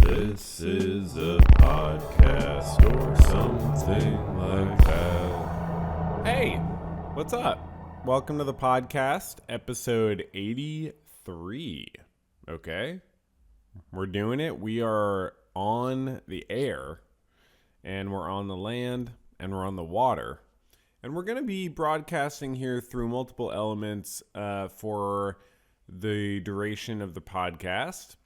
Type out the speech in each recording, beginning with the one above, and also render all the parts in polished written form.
This is a podcast or something like that. Hey, what's up? Welcome to the podcast, episode 83. Okay, we're doing it. We are on the air, and we're on the land, and we're on the water. And we're going to be broadcasting here through multiple elements for the duration of the podcast.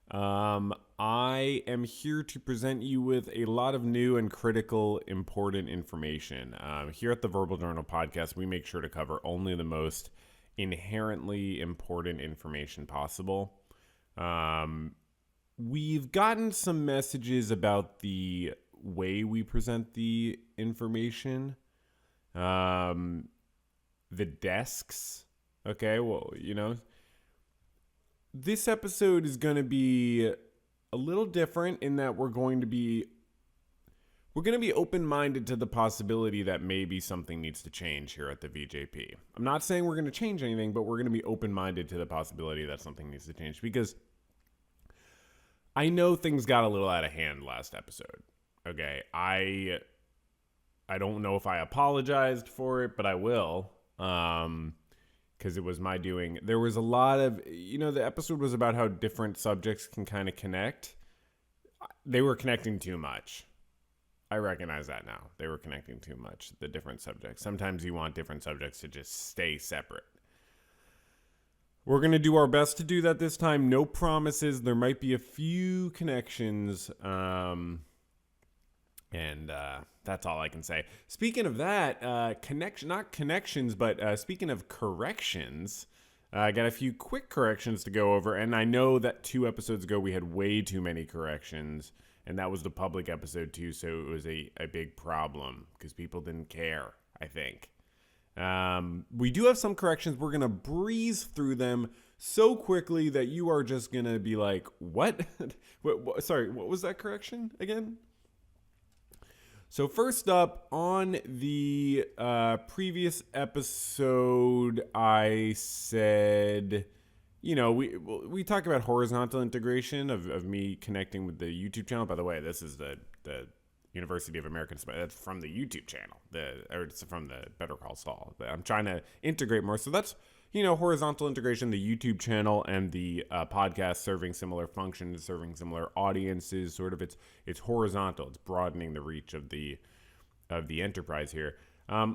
I am here to present you with a lot of new and critical, important information. Here at the Verbal Journal Podcast, we make sure to cover only the most inherently important information possible. We've gotten some messages about the way we present the information. The desks. Okay, well, this episode is going to be a little different in that we're going to be open-minded to the possibility that maybe something needs to change here at the VJP. I'm not saying we're going to change anything, but we're going to be open-minded to the possibility that something needs to change because I know things got a little out of hand last episode. Okay, I don't know if I apologized for it, but I will. Because it was my doing. There was a lot of, the episode was about how different subjects can kind of connect. They were connecting too much. I recognize that now. They were connecting too much, the different subjects. Sometimes you want different subjects to just stay separate. We're going to do our best to do that this time. No promises. There might be a few connections. And that's all I can say. Speaking of that, speaking of corrections, I got a few quick corrections to go over. And I know that 2 episodes ago we had way too many corrections. And that was the public episode too. So it was a big problem because people didn't care, I think. We do have some corrections. We're going to breeze through them so quickly that you are just going to be like, what? Sorry, what was that correction again? So first up, on the previous episode, I said, we talked about horizontal integration of me connecting with the YouTube channel. By the way, this is the University of American Spy. That's from the YouTube channel. It's from the Better Call Saul. I'm trying to integrate more. So that's, horizontal integration, the YouTube channel and the podcast serving similar functions, serving similar audiences. Sort of, it's horizontal. It's broadening the reach of the enterprise here.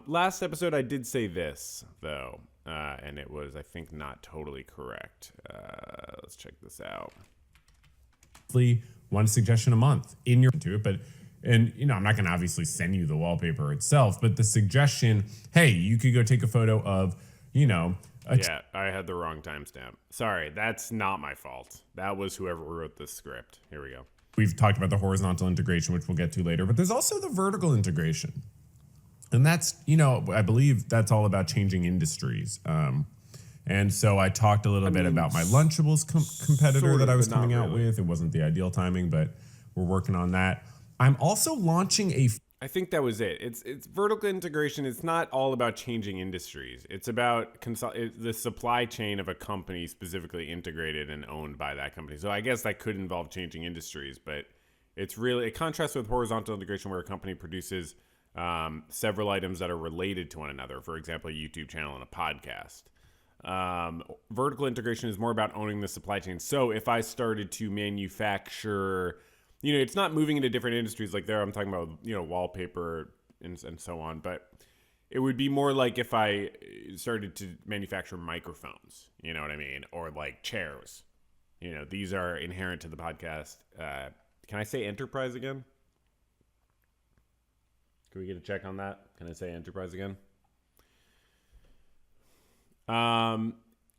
Last episode, I did say this though, and it was, I think, not totally correct. Let's check this out. One suggestion a month in your to it, but. And, I'm not going to obviously send you the wallpaper itself, but the suggestion, hey, you could go take a photo of, Yeah, I had the wrong timestamp. Sorry, that's not my fault. That was whoever wrote the script. Here we go. We've talked about the horizontal integration, which we'll get to later, but there's also the vertical integration. And that's, I believe that's all about changing industries. And so I talked a little bit about my Lunchables competitor that I was coming out with. It wasn't the ideal timing, but we're working on that. I'm also launching I think that was it. It's vertical integration. It's not all about changing industries. It's about the supply chain of a company specifically integrated and owned by that company. So I guess that could involve changing industries, but it's really, it contrasts with horizontal integration where a company produces several items that are related to one another. For example, a YouTube channel and a podcast. Vertical integration is more about owning the supply chain. So if I started to manufacture... it's not moving into different industries like there. I'm talking about, wallpaper and so on. But it would be more like if I started to manufacture microphones, you know what I mean? Or like chairs. These are inherent to the podcast. Can I say enterprise again? Can we get a check on that? Can I say enterprise again?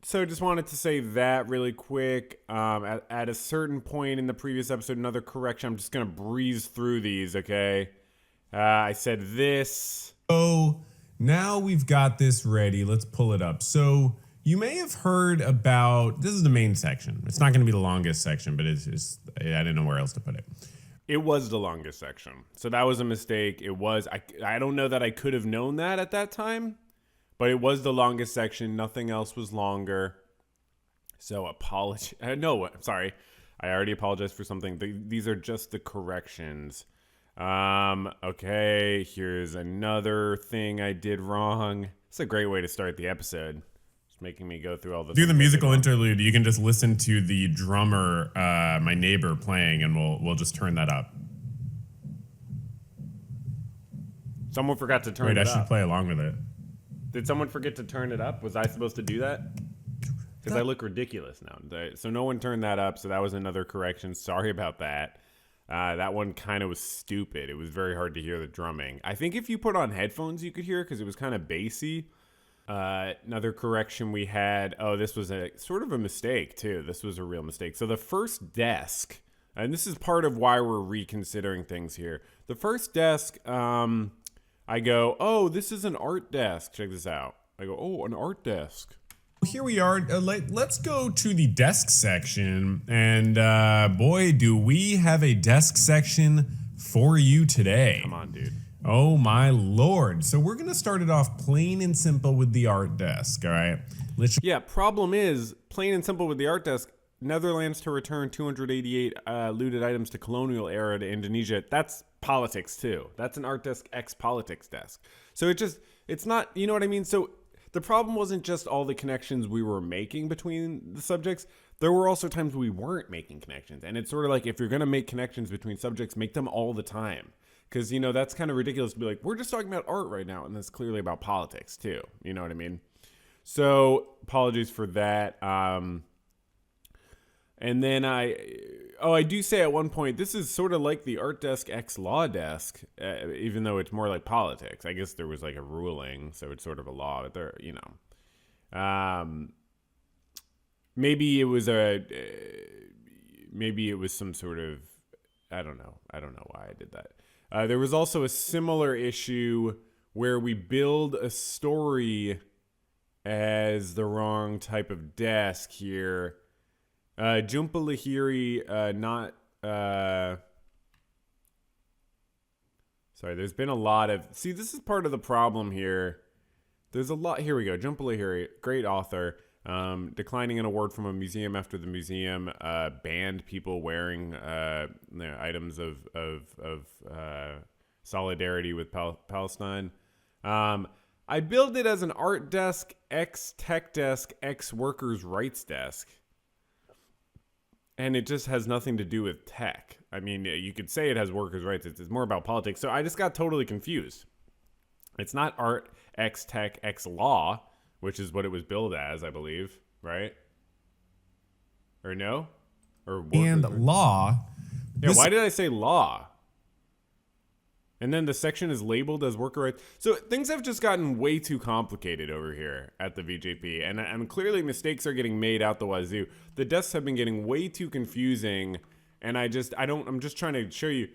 So just wanted to say that really quick. At a certain point in the previous episode, another correction. I'm just going to breeze through these, okay? I said this. So now we've got this ready. Let's pull it up. So you may have heard about, this is the main section. It's not going to be the longest section, but it's just, I didn't know where else to put it. It was the longest section. So that was a mistake. It was, I don't know that I could have known that at that time. But it was the longest section. Nothing else was longer. So apology. No, sorry. I already apologized for something. These are just the corrections. Okay, here's another thing I did wrong. It's a great way to start the episode. Just making me go through all the Do the musical interlude. You can just listen to the drummer, my neighbor, playing, and we'll just turn that up. Someone forgot to turn it up. I should play along with it. Did someone forget to turn it up? Was I supposed to do that? Because I look ridiculous now. So no one turned that up, so that was another correction. Sorry about that. That one kind of was stupid. It was very hard to hear the drumming. I think if you put on headphones, you could hear it because it was kind of bassy. Another correction we had. Oh, this was a sort of a mistake, too. This was a real mistake. So the first desk, and this is part of why we're reconsidering things here. The first desk, I go, oh, this is an art desk. Check this out. I go, oh, an art desk. Here we are. Let's go to the desk section. And boy, do we have a desk section for you today. Come on, dude. Oh, my Lord. So we're going to start it off plain and simple with the art desk. All right. Yeah, problem is, plain and simple with the art desk, Netherlands to return 288 looted items to colonial era to Indonesia. That's politics, too. That's an art desk ex-politics desk. So it's not, you know what I mean? So the problem wasn't just all the connections we were making between the subjects. There were also times we weren't making connections. And it's sort of like, if you're going to make connections between subjects, make them all the time. Because, you know, that's kind of ridiculous to be like, we're just talking about art right now. And that's clearly about politics, too. You know what I mean? So apologies for that. And then I do say at one point, this is sort of like the art desk ex law desk, even though it's more like politics. I guess there was like a ruling, so it's sort of a law, but there, you know, maybe it was some sort of, I don't know why I did that. There was also a similar issue where we build a story as the wrong type of desk here. Jumpa Lahiri, sorry, there's been a lot of, see, this is part of the problem here. There's a lot, here we go. Jumpa Lahiri, great author, declining an award from a museum after the museum banned people wearing items of solidarity with Palestine. I build it as an art desk, ex-tech desk, ex-workers' rights desk. And it just has nothing to do with tech. I mean, you could say it has workers' rights. It's more about politics. So I just got totally confused. It's not art, X tech, X law, which is what it was billed as, I believe, right? Or no? Or and law. Yeah, why did I say law? And then the section is labeled as worker rights. So things have just gotten way too complicated over here at the VJP. And clearly mistakes are getting made out the wazoo. The desks have been getting way too confusing. And I'm just trying to show you.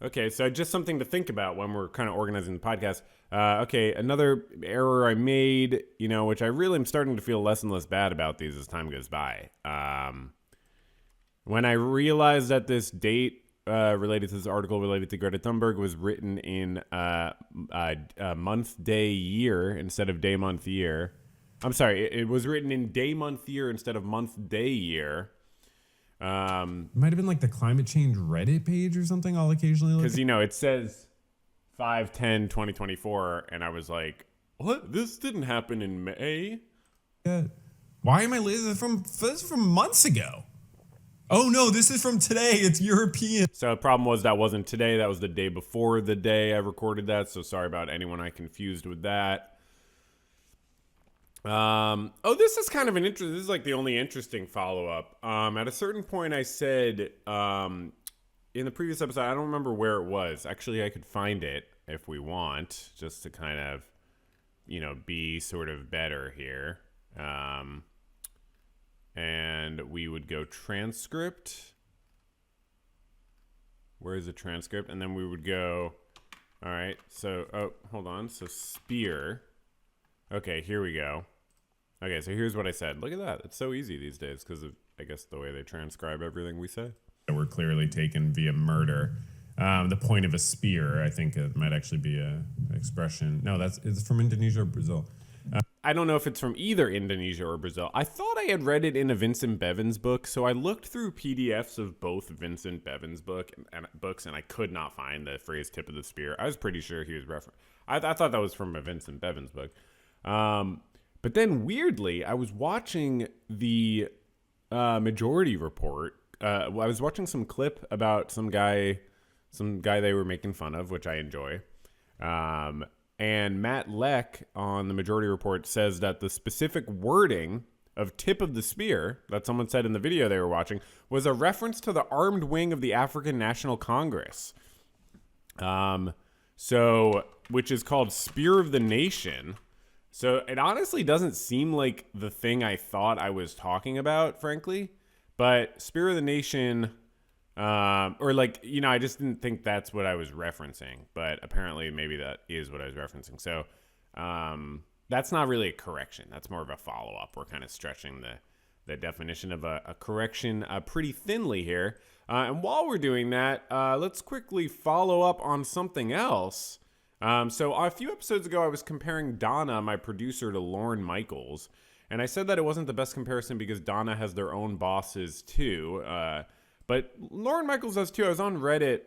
Okay, so just something to think about when we're kind of organizing the podcast. Okay, another error I made, which I really am starting to feel less and less bad about these as time goes by. When I realized that this date related to this article related to Greta Thunberg was written in month, day, year instead of day, month, year. I'm sorry, it was written in day, month, year instead of month, day, year. It might have been like the climate change Reddit page or something. I'll occasionally look. Because, it says 5/10/2024, and I was like, what? This didn't happen in May? Yeah. Why am I this is from months ago? Oh, no, this is from today. It's European. So the problem was that wasn't today. That was the day before the day I recorded that. So sorry about anyone I confused with that. This is kind of this is like the only interesting follow-up. At a certain point I said, in the previous episode, I don't remember where it was. Actually, I could find it if we want, just to kind of, be sort of better here. And we would go transcript. Where is the transcript? And then we would go, all right, so, hold on. So spear. Okay, here we go. Okay, so here's what I said. Look at that. It's so easy these days because of, I guess, the way they transcribe everything we say. Were clearly taken via murder. The point of a spear, I think it might actually be an expression. No, it's from Indonesia or Brazil. I don't know if it's from either Indonesia or Brazil. I thought I had read it in a Vincent Bevins book, so I looked through PDFs of both Vincent Bevins books, and I could not find the phrase "tip of the spear." I was pretty sure he was I thought that was from a Vincent Bevins book. But then weirdly, I was watching the Majority Report. I was watching some clip about some guy they were making fun of, which I enjoy. And Matt Leck on the Majority Report says that the specific wording of tip of the spear that someone said in the video they were watching was a reference to the armed wing of the African National Congress. Which is called Spear of the Nation. So it honestly doesn't seem like the thing I thought I was talking about, frankly. But Spear of the Nation, I just didn't think that's what I was referencing. But apparently maybe that is what I was referencing. So that's not really a correction. That's more of a follow-up. We're kind of stretching the definition of a correction pretty thinly here. And while we're doing that, let's quickly follow up on something else. So a few episodes ago, I was comparing Donna, my producer, to Lorne Michaels. And I said that it wasn't the best comparison because Donna has their own bosses too. But Lorne Michaels does too. I was on Reddit.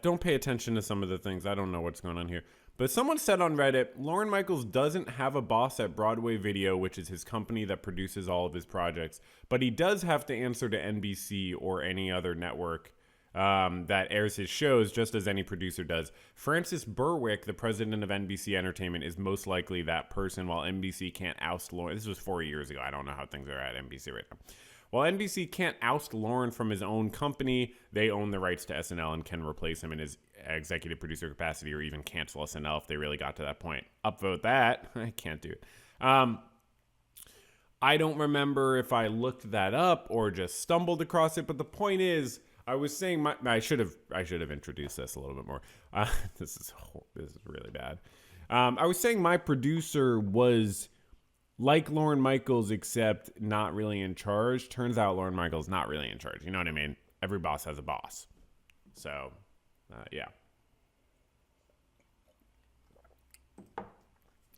Don't pay attention to some of the things. I don't know what's going on here. But someone said on Reddit, Lorne Michaels doesn't have a boss at Broadway Video, which is his company that produces all of his projects. But he does have to answer to NBC or any other network that airs his shows, just as any producer does. Francis Berwick, the president of NBC Entertainment, is most likely that person, while NBC can't oust Lorne. This was 4 years ago. I don't know how things are at NBC right now. While NBC can't oust Lorne from his own company, they own the rights to SNL and can replace him in his executive producer capacity or even cancel SNL if they really got to that point. Upvote that. I can't do it. I don't remember if I looked that up or just stumbled across it, but the point is, I was saying I should have introduced this a little bit more. This is really bad. I was saying my producer was like Lorne Michaels, except not really in charge. Turns out Lorne Michaels not really in charge. You know what I mean? Every boss has a boss. So, yeah.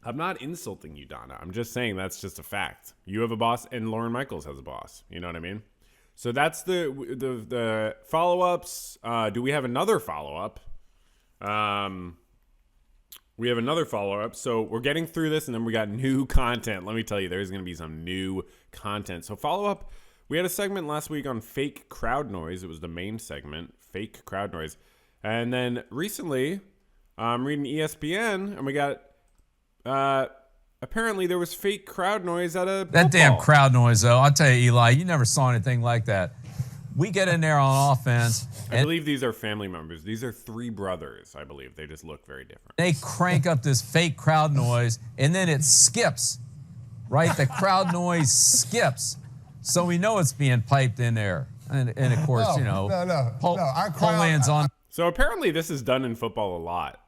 I'm not insulting you, Donna. I'm just saying that's just a fact. You have a boss, and Lorne Michaels has a boss. You know what I mean? So that's the follow-ups. Do we have another follow-up? We have another follow-up. So we're getting through this, and then we got new content. Let me tell you, there's going to be some new content. So follow-up, we had a segment last week on fake crowd noise. It was the main segment, fake crowd noise. And then recently, I'm reading ESPN, and we got... apparently there was fake crowd noise at a That football. damn crowd noise, though. I'll tell you, Eli, you never saw anything like that. We get in there on offense. I believe these are family members. These are three brothers, I believe. They just look very different. They crank up this fake crowd noise, and then it skips, right? The crowd noise skips. So we know it's being piped in there. And of course, No. Our crowd, Poland's on. So apparently this is done in football a lot.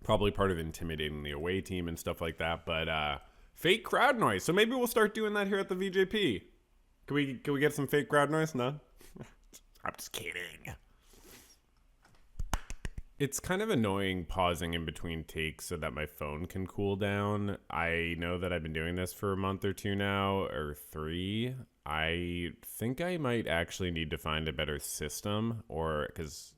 Probably part of intimidating the away team and stuff like that. But fake crowd noise. So maybe we'll start doing that here at the VJP. Can we get some fake crowd noise? No? I'm just kidding. It's kind of annoying pausing in between takes so that my phone can cool down. I know that I've been doing this for a month or two now, or 3. I think I might actually need to find a better system, or because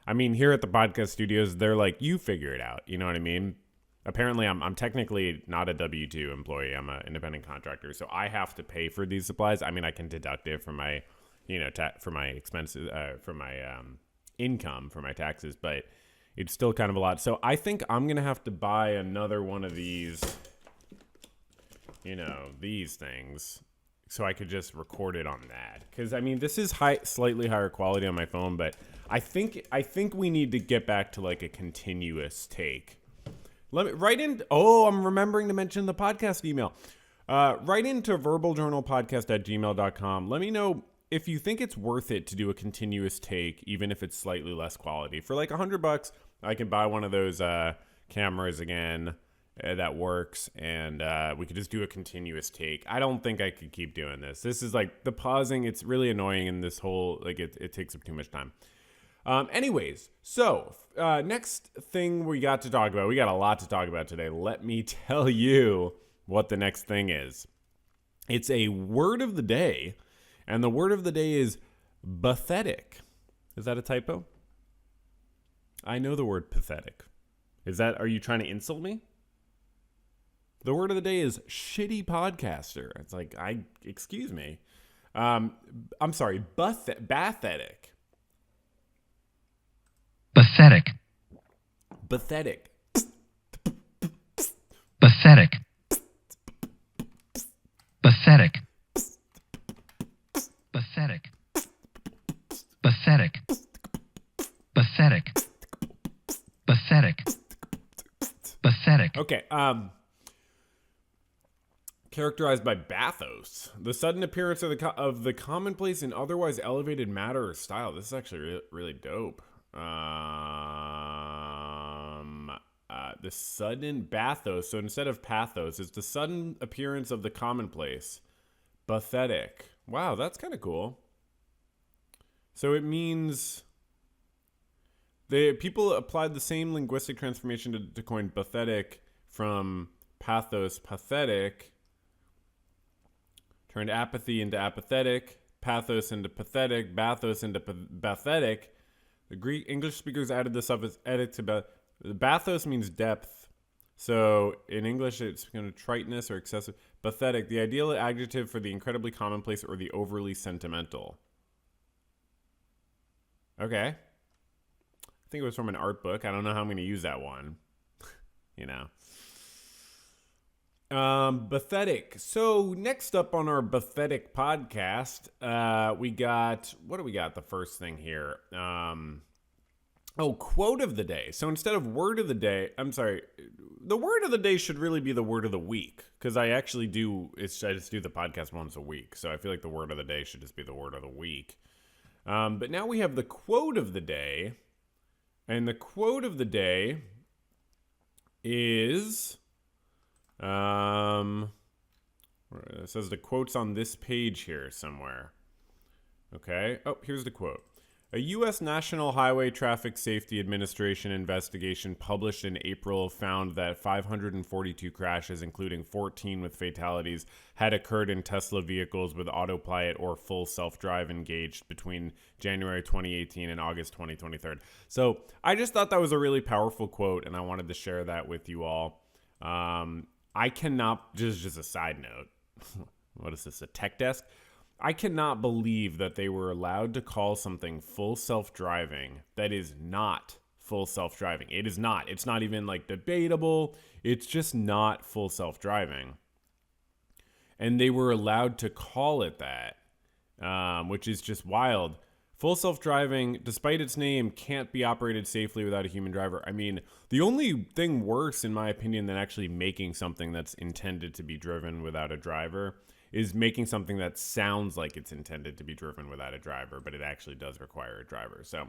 I mean, here at the podcast studios, they're like, you figure it out. You know what I mean? Apparently, I'm technically not a W-2 employee. I'm an independent contractor, so I have to pay for these supplies. I mean, I can deduct it from my, for my expenses, from my income, for my taxes, but it's still kind of a lot. So I think I'm gonna have to buy another one of these, these things, so I could just record it on that. Because I mean, this is slightly higher quality on my phone, but I think we need to get back to like a continuous take. Let me write in. Oh, I'm remembering to mention the podcast email. Write into verbaljournalpodcast@gmail.com. Let me know if you think it's worth it to do a continuous take, even if it's slightly less quality. For like $100, I can buy one of those cameras again that works, and we could just do a continuous take. I don't think I could keep doing this. This is like the pausing. It's really annoying, and this whole it takes up too much time. Anyways, so next thing we got to talk about, we got a lot to talk about today. Let me tell you what the next thing is. It's a word of the day, and the word of the day is pathetic. Is that a typo? I know the word pathetic. Are you trying to insult me? The word of the day is shitty podcaster. It's like, excuse me. I'm sorry, pathetic. Pathetic. Pathetic. Pathetic. Pathetic. Pathetic. Pathetic. Pathetic. Pathetic. Pathetic. Okay, characterized by bathos, the sudden appearance of the commonplace in otherwise elevated matter or style. This is actually really dope. The sudden bathos. So instead of pathos, it's the sudden appearance of the commonplace. Pathetic. Wow, that's kind of cool. So it means people applied the same linguistic transformation to coin pathetic from pathos, pathetic, turned apathy into apathetic, pathos into pathetic, bathos into pathetic. The Greek English speakers added the suffix etic to bathos means depth. So in English, it's kind of triteness or excessive. Pathetic, the ideal adjective for the incredibly commonplace or the overly sentimental. Okay. I think it was from an art book. I don't know how I'm going to use that one. Pathetic. So next up on our pathetic podcast, we got, what do we got? The first thing here. Quote of the day. So instead of word of the day, the word of the day should really be the word of the week, because I just do the podcast once a week. So I feel like the word of the day should just be the word of the week. But now we have the quote of the day, and the quote of the day is, it says the quote's on this page here somewhere. Okay. Oh, here's the quote. A U.S. National Highway Traffic Safety Administration investigation published in April found that 542 crashes, including 14 with fatalities, had occurred in Tesla vehicles with autopilot or full self-drive engaged between January 2018 and August 2023. So I just thought that was a really powerful quote, and I wanted to share that with you all. I cannot, just a side note, what is this, a tech desk? I cannot believe that they were allowed to call something full self-driving that is not full self-driving. It is not. It's not even like debatable. It's just not full self-driving. And they were allowed to call it that, which is just wild. Full self-driving, despite its name, can't be operated safely without a human driver. I mean, the only thing worse, in my opinion, than actually making something that's intended to be driven without a driver is making something that sounds like it's intended to be driven without a driver, but it actually does require a driver. So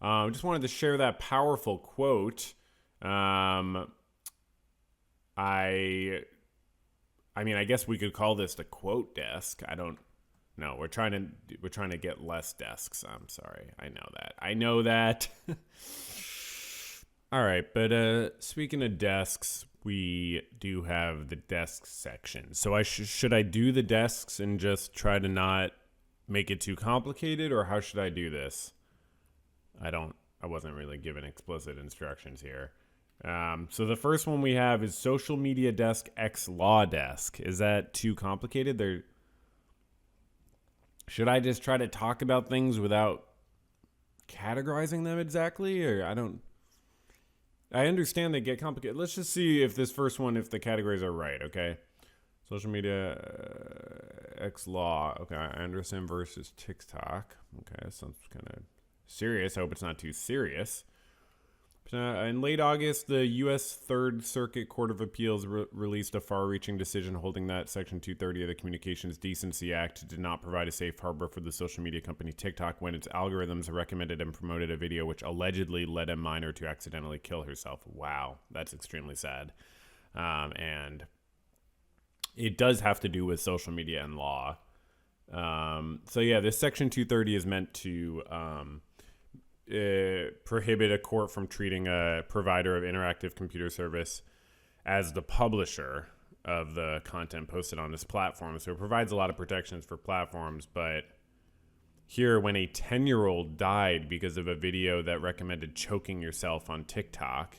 just wanted to share that powerful quote. I guess we could call this the quote desk. No, we're trying to get less desks. I'm sorry. I know that. All right, but speaking of desks, we do have the desks section. So should I do the desks and just try to not make it too complicated, or how should I do this? I wasn't really given explicit instructions here. So the first one we have is social media desk x law desk. Is that too complicated? Should I just try to talk about things without categorizing them exactly? Or I understand they get complicated. Let's just see if this first one, if the categories are right, okay? Social media, X law. Okay, I understand versus TikTok. Okay, that sounds kind of serious. I hope it's not too serious. In late August, the U.S. Third Circuit Court of Appeals released a far-reaching decision holding that Section 230 of the Communications Decency Act did not provide a safe harbor for the social media company TikTok when its algorithms recommended and promoted a video which allegedly led a minor to accidentally kill herself. Wow, that's extremely sad. And it does have to do with social media and law. So yeah, this Section 230 is meant to prohibit a court from treating a provider of interactive computer service as the publisher of the content posted on this platform. So it provides a lot of protections for platforms. But here, when a 10-year-old died because of a video that recommended choking yourself on TikTok,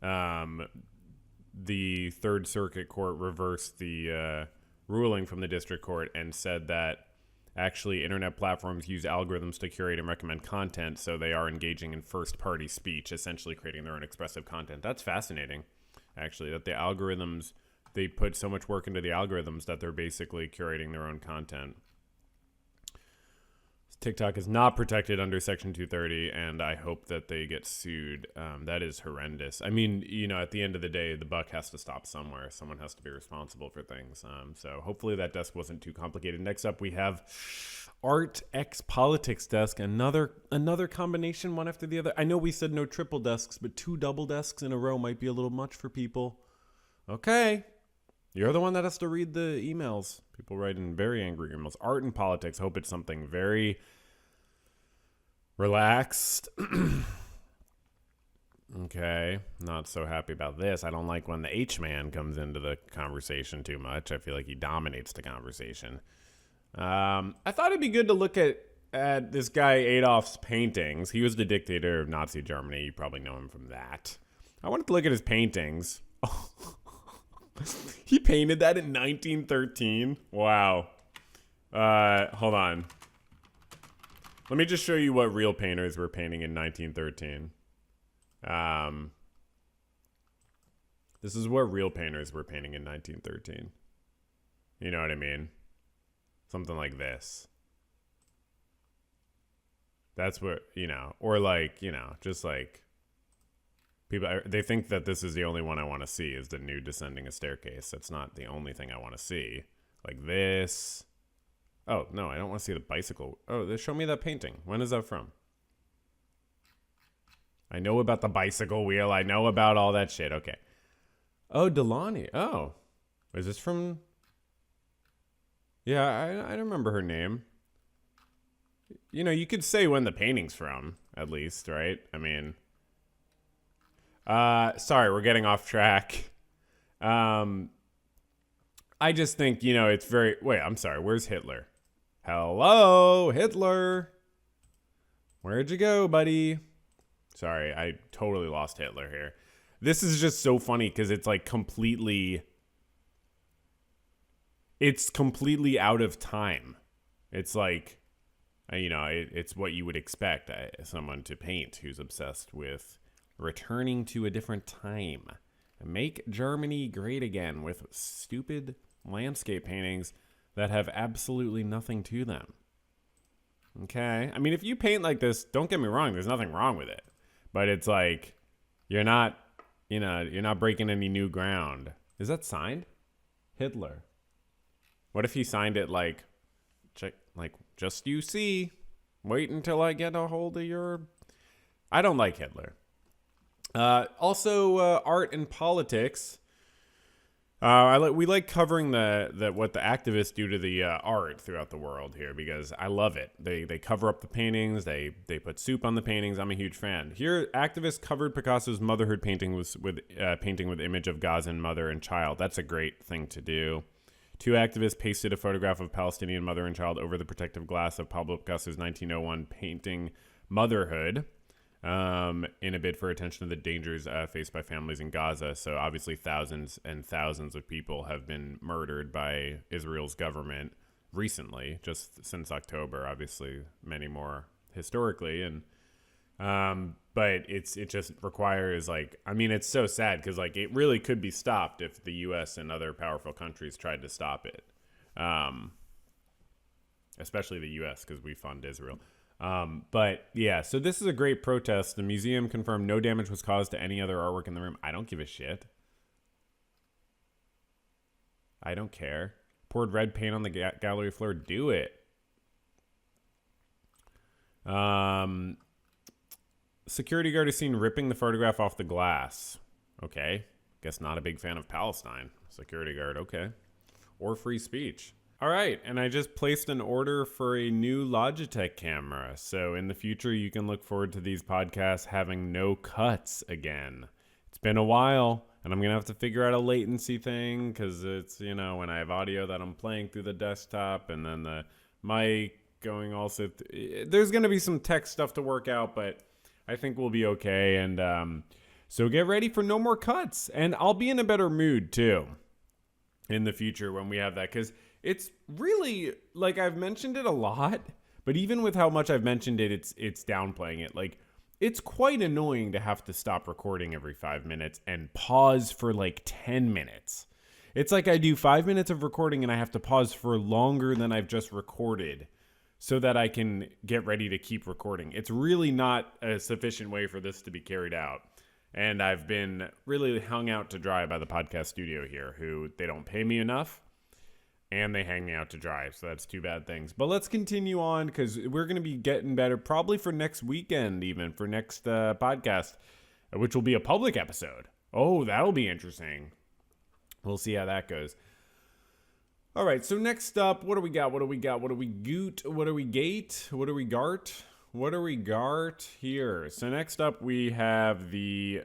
the Third Circuit Court reversed the ruling from the district court and said that actually internet platforms use algorithms to curate and recommend content, so they are engaging in first-party speech, essentially creating their own expressive content. That's fascinating, actually, that the algorithms, they put so much work into the algorithms that they're basically curating their own content. TikTok is not protected under Section 230, and I hope that they get sued. That is horrendous. I mean, you know, at the end of the day, the buck has to stop somewhere. Someone has to be responsible for things. So hopefully that desk wasn't too complicated. Next up, we have Art X Politics Desk. Another combination, one after the other. I know we said no triple desks, but 2 double desks in a row might be a little much for people. Okay. You're the one that has to read the emails. People write in very angry emails. Art and politics. Hope it's something very relaxed. Okay. Not so happy about this. I don't like when the H-man comes into the conversation too much. I feel like he dominates the conversation. I thought it'd be good to look at this guy Adolf's paintings. He was the dictator of Nazi Germany. You probably know him from that. I wanted to look at his paintings. He painted that in 1913. Wow. Hold on. Let me just show you what real painters were painting in 1913. This is what real painters were painting in 1913. You know what I mean? Something like this. That's what, you know, or like, you know, just like people, they think that this is the only one I want to see is the nude descending a staircase. That's not the only thing I want to see. Like this. Oh, no, I don't want to see the bicycle. Oh, show me that painting. When is that from? I know about the bicycle wheel. I know about all that shit. Okay. Oh, Delani. Oh. Is this from... Yeah, I remember her name. You know, you could say when the painting's from, at least, right? I mean... sorry, we're getting off track. I just think, you know, it's very... Wait, I'm sorry. Where's Hitler? Hello, Hitler. Where'd you go, buddy? Sorry, I totally lost Hitler here. This is just so funny because it's like completely... It's completely out of time. It's like, you know, it's what you would expect someone to paint who's obsessed with returning to a different time. Make Germany great again with stupid landscape paintings that have absolutely nothing to them. Okay? I mean, if you paint like this, don't get me wrong, there's nothing wrong with it. But it's like, you're not breaking any new ground. Is that signed? Hitler. What if he signed it like, just you see, wait until I get a hold of your... I don't like Hitler. Also, art and politics. We like covering what the activists do to the art throughout the world here because I love it. They cover up the paintings. They put soup on the paintings. I'm a huge fan. Here, activists covered Picasso's motherhood painting with image of Gazan mother and child. That's a great thing to do. 2 activists pasted a photograph of Palestinian mother and child over the protective glass of Pablo Picasso's 1901 painting Motherhood. In a bid for attention to the dangers faced by families in Gaza. So obviously thousands and thousands of people have been murdered by Israel's government recently, just since October, obviously many more historically. And but it just requires like, I mean, it's so sad because like it really could be stopped if the U.S. and other powerful countries tried to stop it, especially the U.S. because we fund Israel. But yeah, so this is a great protest. The museum confirmed no damage was caused to any other artwork in the room. I don't give a shit. I don't care. Poured red paint on the gallery floor. Do it. Security guard is seen ripping the photograph off the glass. Okay. Guess not a big fan of Palestine. Security guard. Okay. Or free speech. All right, and I just placed an order for a new Logitech camera. So in the future, you can look forward to these podcasts having no cuts again. It's been a while, and I'm going to have to figure out a latency thing because it's, when I have audio that I'm playing through the desktop and then the mic going also. There's going to be some tech stuff to work out, but I think we'll be okay. And so get ready for no more cuts. And I'll be in a better mood, too, in the future when we have that because it's really, like, I've mentioned it a lot, but even with how much I've mentioned it, it's downplaying it. Like, it's quite annoying to have to stop recording every 5 minutes and pause for like 10 minutes. It's like I do 5 minutes of recording and I have to pause for longer than I've just recorded so that I can get ready to keep recording. It's really not a sufficient way for this to be carried out. And I've been really hung out to dry by the podcast studio here, who they don't pay me enough. And they hang me out to dry, so that's two bad things. But let's continue on because we're going to be getting better probably for next weekend, even for next podcast, which will be a public episode. Oh, that'll be interesting. We'll see how that goes. All right, so next up, what do we got? What do we goot? What do we gate? What do we gart? What do we gart here? So next up, we have the...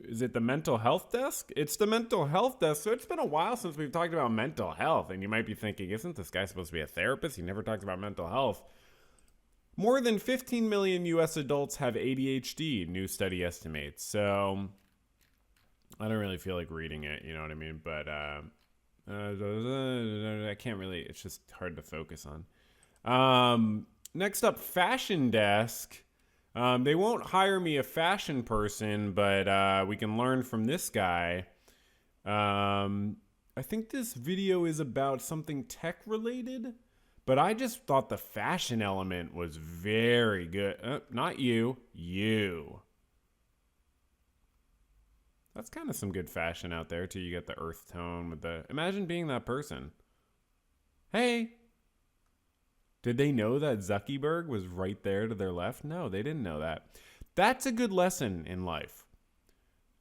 is it the mental health desk? It's the mental health desk. So it's been a while since we've talked about mental health. And you might be thinking, isn't this guy supposed to be a therapist? He never talks about mental health. More than 15 million U.S. adults have ADHD, new study estimates. So I don't really feel like reading it, you know what I mean? But I can't really, it's just hard to focus on. Next up, fashion desk. They won't hire me a fashion person, but we can learn from this guy. I think this video is about something tech related, but I just thought the fashion element was very good. Not you. That's kind of some good fashion out there too. You get the earth tone with the... Imagine being that person. Hey! Did they know that Zuckerberg was right there to their left? No, they didn't know that. That's a good lesson in life.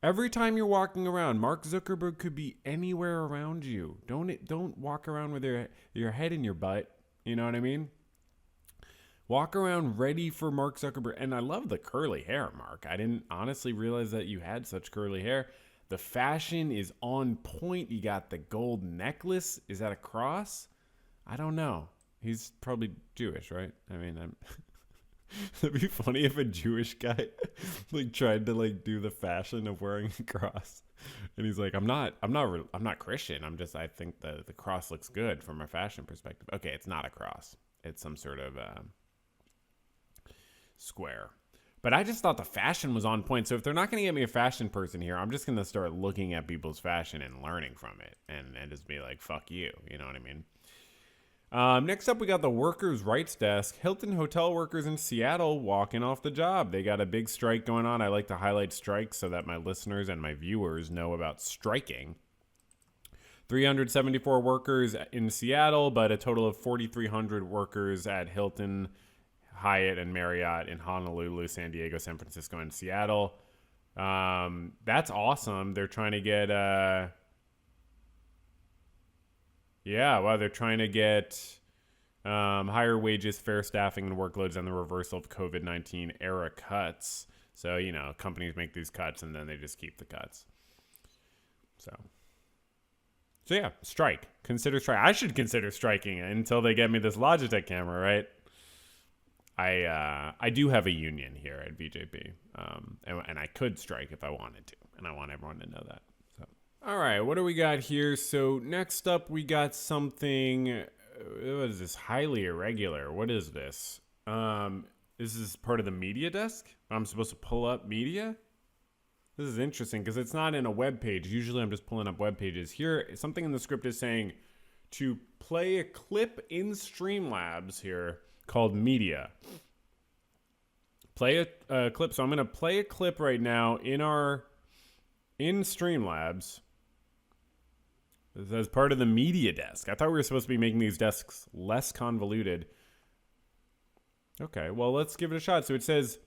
Every time you're walking around, Mark Zuckerberg could be anywhere around you. Don't walk around with your head in your butt. You know what I mean? Walk around ready for Mark Zuckerberg. And I love the curly hair, Mark. I didn't honestly realize that you had such curly hair. The fashion is on point. You got the gold necklace. Is that a cross? I don't know. He's probably Jewish, right? I mean, it'd be funny if a Jewish guy tried to do the fashion of wearing a cross, and he's like, I'm not Christian. I think the cross looks good from a fashion perspective. Okay, it's not a cross. It's some sort of square. But I just thought the fashion was on point. So if they're not going to get me a fashion person here, I'm just going to start looking at people's fashion and learning from it, and just be like, fuck you. You know what I mean? Next up, we got the workers' rights desk. Hilton hotel workers in Seattle walking off the job. They got a big strike going on. I like to highlight strikes so that my listeners and my viewers know about striking. 374 workers in Seattle, but a total of 4,300 workers at Hilton, Hyatt, and Marriott in Honolulu, San Diego, San Francisco, and Seattle. That's awesome. They're trying to get... they're trying to get higher wages, fair staffing, and workloads, and the reversal of COVID-19 era cuts. So, companies make these cuts, and then they just keep the cuts. So yeah, strike. Consider strike. I should consider striking until they get me this Logitech camera, right? I do have a union here at VJP, and I could strike if I wanted to, and I want everyone to know that. All right, what do we got here? So next up, we got something. What is this? Highly irregular. What is this? This is part of the media desk. I'm supposed to pull up media. This is interesting because it's not in a web page. Usually, I'm just pulling up web pages. Here, something in the script is saying to play a clip in Streamlabs here called media. Play a clip. So I'm going to play a clip right now in Streamlabs. As part of the media desk. I thought we were supposed to be making these desks less convoluted. Okay, well, let's give it a shot. So it says,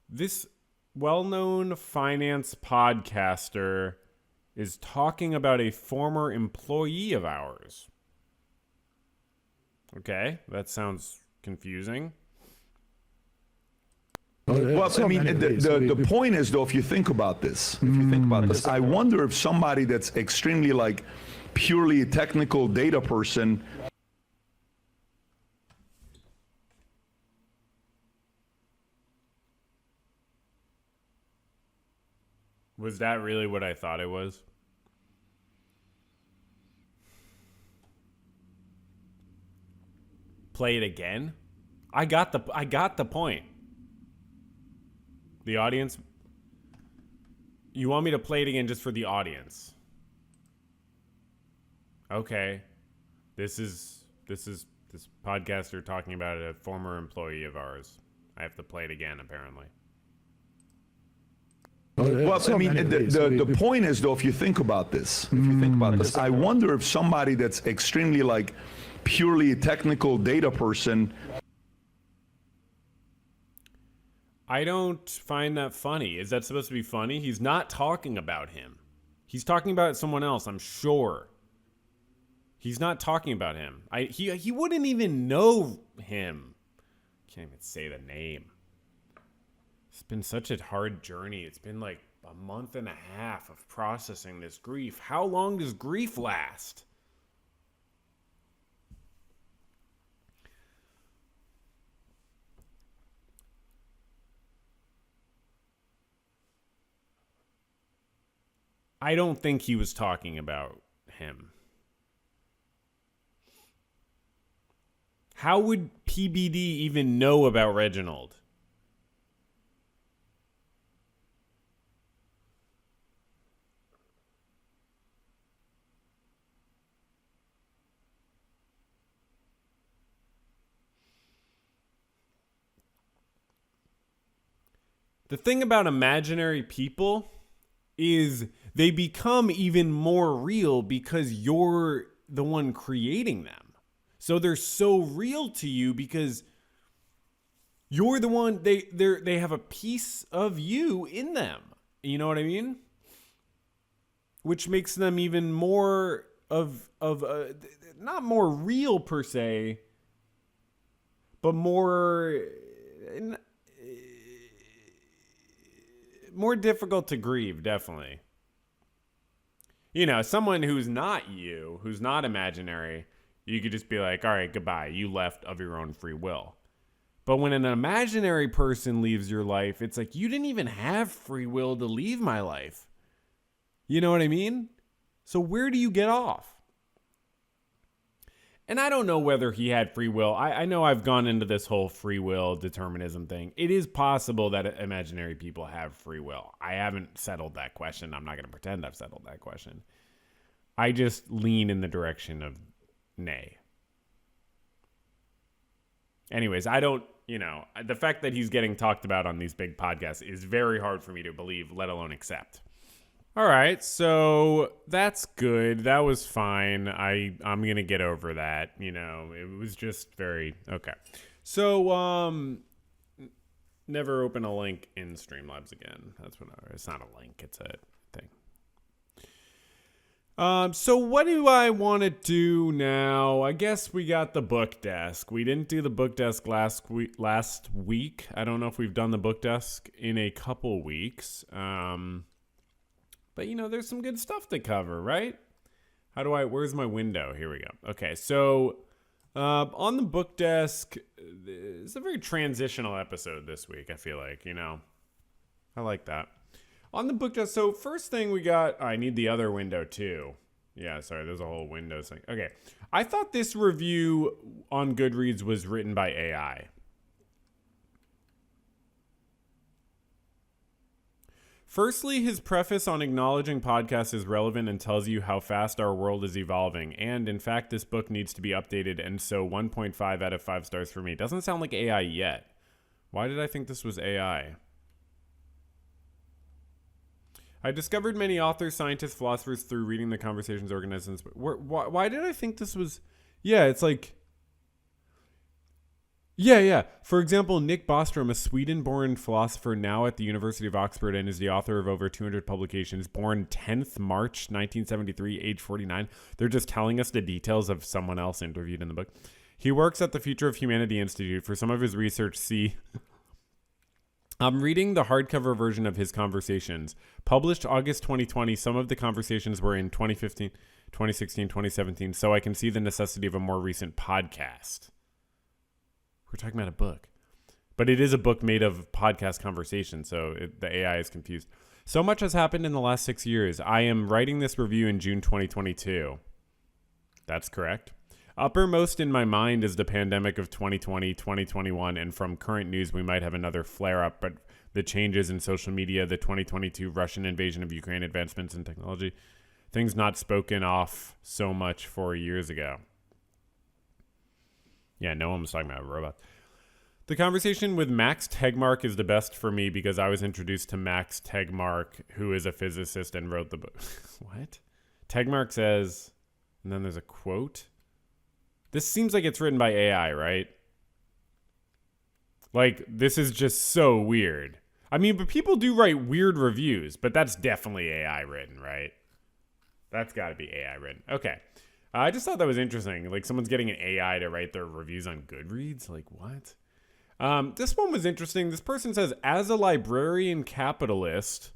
this well-known finance podcaster is talking about a former employee of ours. Okay, that sounds confusing. Well, I mean, the point is, though, if you think about this, I wonder if somebody that's extremely, like, purely technical data person. Was that really what I thought it was? Play it again? I got the point. The audience, you want me to play it again just for the audience? Okay. This podcaster talking about a former employee of ours. I have to play it again, apparently. Well, I mean, the point is, though, if you think about this, I wonder if somebody that's extremely, like, purely technical data person. I don't find that funny. Is that supposed to be funny? He's not talking about him. He's talking about someone else, I'm sure. He's not talking about him. He wouldn't even know him. Can't even say the name. It's been such a hard journey. It's been like a month and a half of processing this grief. How long does grief last? I don't think he was talking about him. How would PBD even know about Reginald? The thing about imaginary people is they become even more real because you're the one creating them. So they're so real to you because you're the one, they have a piece of you in them. You know what I mean? Which makes them even more of not more real per se, but more difficult to grieve, definitely. You know, someone who's not you, who's not imaginary, you could just be like, all right, goodbye. You left of your own free will. But when an imaginary person leaves your life, it's like, you didn't even have free will to leave my life. You know what I mean? So where do you get off? And I don't know whether he had free will. I know I've gone into this whole free will determinism thing. It is possible that imaginary people have free will. I haven't settled that question. I'm not going to pretend I've settled that question. I just lean in the direction of nay. Anyways, I don't, the fact that he's getting talked about on these big podcasts is very hard for me to believe, let alone accept. All right, so that's good. That was fine. I'm going to get over that. It was just very, okay. So, never open a link in Streamlabs again. That's what it's not a link, it's a thing. So what do I want to do now? I guess we got the book desk. We didn't do the book desk last week. I don't know if we've done the book desk in a couple weeks. But there's some good stuff to cover, right? Where's my window? Here we go. Okay, so on the book desk, it's a very transitional episode this week, I feel like, I like that. On the book desk, so first thing we got, I need the other window too. Yeah, sorry, there's a whole Windows thing. Okay, I thought this review on Goodreads was written by AI. Firstly, his preface on acknowledging podcasts is relevant and tells you how fast our world is evolving. And in fact, this book needs to be updated, and so 1.5 out of 5 stars for me. Doesn't sound like AI yet. Why did I think this was AI? I discovered many authors, scientists, philosophers through reading the conversations organized in this book. Why did I think this was... Yeah, it's like... Yeah. For example, Nick Bostrom, a Sweden-born philosopher now at the University of Oxford and is the author of over 200 publications, born 10th March 1973, age 49. They're just telling us the details of someone else interviewed in the book. He works at the Future of Humanity Institute. For some of his research, see... I'm reading the hardcover version of his conversations. Published August 2020, some of the conversations were in 2015, 2016, 2017, so I can see the necessity of a more recent podcast. We're talking about a book. But it is a book made of podcast conversation, so the AI is confused. So much has happened in the last 6 years. I am writing this review in June 2022. That's correct. Uppermost in my mind is the pandemic of 2020, 2021, and from current news, we might have another flare-up, but the changes in social media, the 2022 Russian invasion of Ukraine, advancements in technology, things not spoken off so much 4 years ago. Yeah, no one was talking about robots. The conversation with Max Tegmark is the best for me because I was introduced to Max Tegmark, who is a physicist and wrote the book. What? Tegmark says, and then there's a quote. This seems like it's written by AI, right? Like, this is just so weird. I mean, but people do write weird reviews, but that's definitely AI written, right? That's got to be AI written. Okay. I just thought that was interesting. Like, someone's getting an AI to write their reviews on Goodreads? Like, what? This one was interesting. This person says, as a librarian capitalist...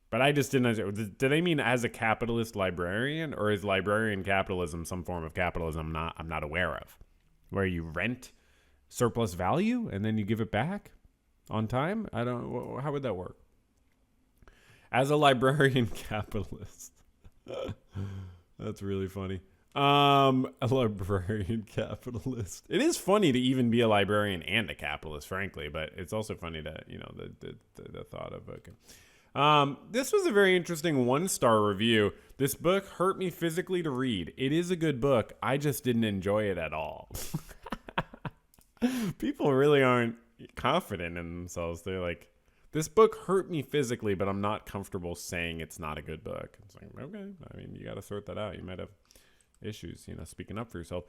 But I just didn't. Do they mean as a capitalist librarian, or is librarian capitalism some form of capitalism I'm not aware of, where you rent surplus value and then you give it back on time? I don't. How would that work? As a librarian capitalist, that's really funny. A librarian capitalist. It is funny to even be a librarian and a capitalist, frankly, but it's also funny that the thought of okay. This was a very interesting 1-star review. This book hurt me physically to read. It is a good book. I just didn't enjoy it at all. People really aren't confident in themselves. They're like, this book hurt me physically, but I'm not comfortable saying it's not a good book. It's like, okay. I mean, you got to sort that out. You might have issues, speaking up for yourself.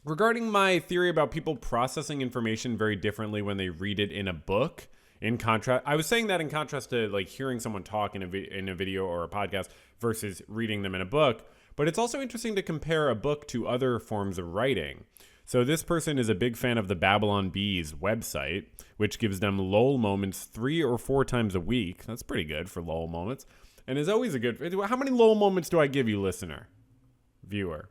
Regarding my theory about people processing information very differently when they read it in a book, in contrast, I was saying that in contrast to like hearing someone talk in a video or a podcast versus reading them in a book. But it's also interesting to compare a book to other forms of writing. So this person is a big fan of the Babylon Bees website, which gives them lull moments 3 or 4 times a week. That's pretty good for lull moments. And is always a good... How many lull moments do I give you, listener? Viewer.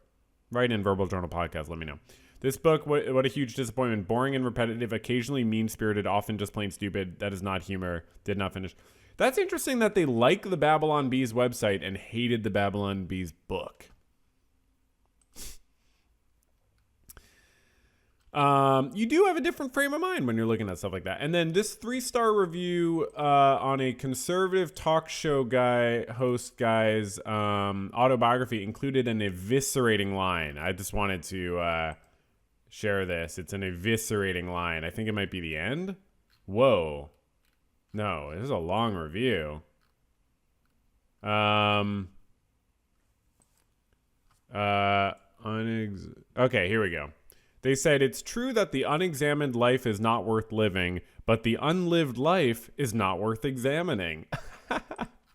Write in Verbal Journal Podcast. Let me know. This book, what a huge disappointment. Boring and repetitive, occasionally mean-spirited, often just plain stupid. That is not humor. Did not finish. That's interesting that they like the Babylon Bees website and hated the Babylon Bees book. You do have a different frame of mind when you're looking at stuff like that. And then this 3-star review on a conservative talk show host guy's autobiography included an eviscerating line. I just wanted to share this. It's an eviscerating line. I think it might be the end. Whoa. No, this is a long review. Okay, here we go. They said, it's true that the unexamined life is not worth living, but the unlived life is not worth examining.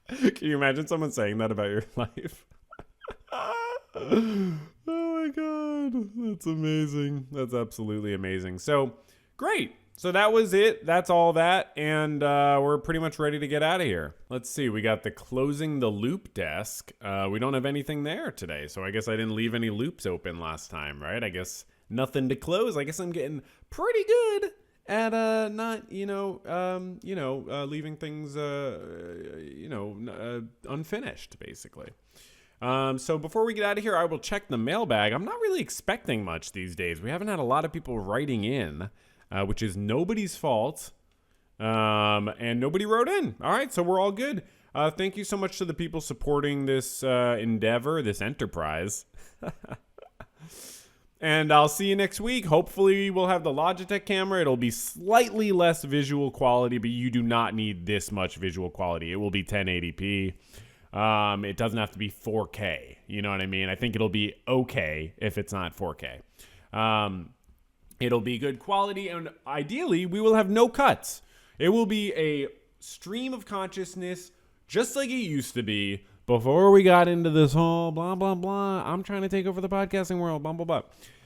Can you imagine someone saying that about your life? Oh my God. That's amazing. That's absolutely amazing. So, great. So that was it. That's all that. And we're pretty much ready to get out of here. Let's see. We got the closing the loop desk. We don't have anything there today. So I guess I didn't leave any loops open last time, right? I guess nothing to close. I guess I'm getting pretty good at not, leaving things, unfinished, basically. So before we get out of here, I will check the mailbag. I'm not really expecting much these days. We haven't had a lot of people writing in, which is nobody's fault. And nobody wrote in. All right, so we're all good. Thank you so much to the people supporting this endeavor, this enterprise. And I'll see you next week. Hopefully we'll have the Logitech camera. It'll be slightly less visual quality, but you do not need this much visual quality. It will be 1080p. It doesn't have to be 4K. You know what I mean? I think it'll be okay if it's not 4K. It'll be good quality, and ideally, we will have no cuts. It will be a stream of consciousness, just like it used to be before we got into this whole blah, blah, blah. I'm trying to take over the podcasting world, blah, blah, blah.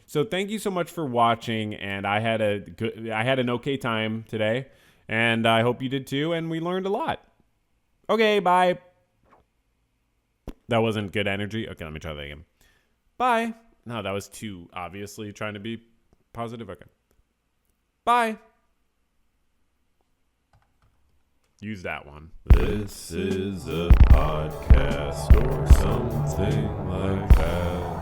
So thank you so much for watching, and I had an okay time today, and I hope you did too, and we learned a lot. Okay, bye. That wasn't good energy. Okay, let me try that again. Bye. No, that was too obviously trying to be positive. Okay. Bye. Use that one. This is a podcast or something like that.